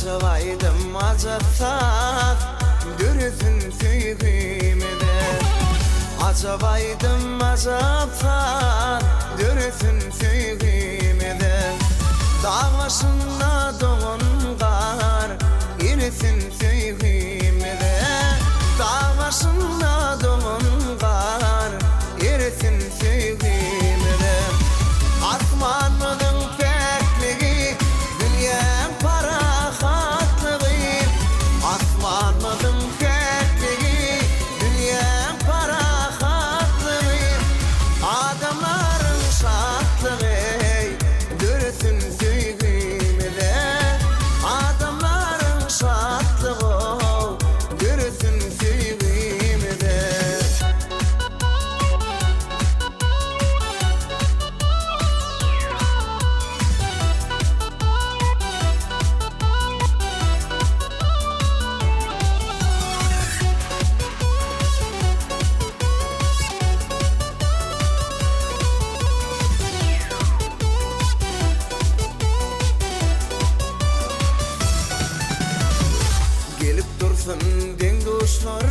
Acıvaydım acıtsak dürüsün süygümede. Acıvaydım acıtsak dürüsün süygümede. Dağ başında doğan kar irisin süygümede. Dağ başında doğan kar irisin süygümede. Asmanın pekliği dünya parahatlığı. Asmanın pekliği dünya parahatlığı. Adamların şatlığı dürüsün süygümede. Adamların şatlığı dürüsün süygümede. Gelip dursun denguşlar,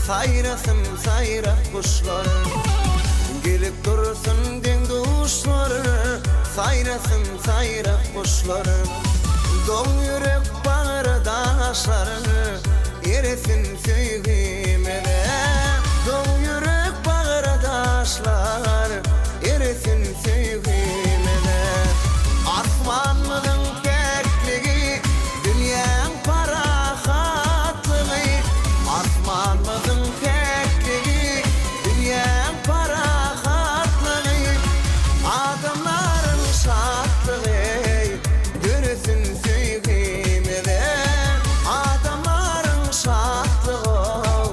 sayrasın sayrak kuşlar. Gelip dursun denguşlar, sayrasın sayrak kuşlar. Dol yürek bağırdaşlar, erisin süygümede. Dol yürek bağırdaşlar, erisin süygümede. Asmanlığın pekliği dünyanın parahatlığı. Asmanlığın pekliği dünyanın parahatlığı. Adamların şatlığı dürüsün süygümede. Adamların şatlığı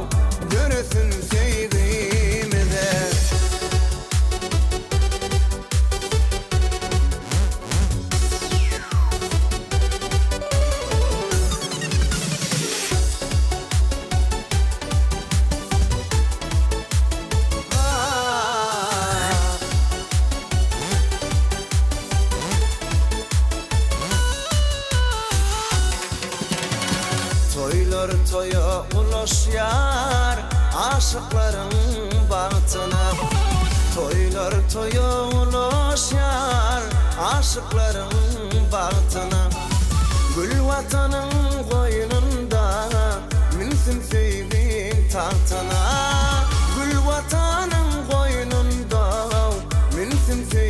dürüsün süygümede. Toylar toya ulaşyar aşıkların bahtına. Toylar toya ulaşyar aşıkların bahtına. Gül vatanın koynunda minsin sevdiğin tahtına. Gül vatanın koynunda minsin sevdiğin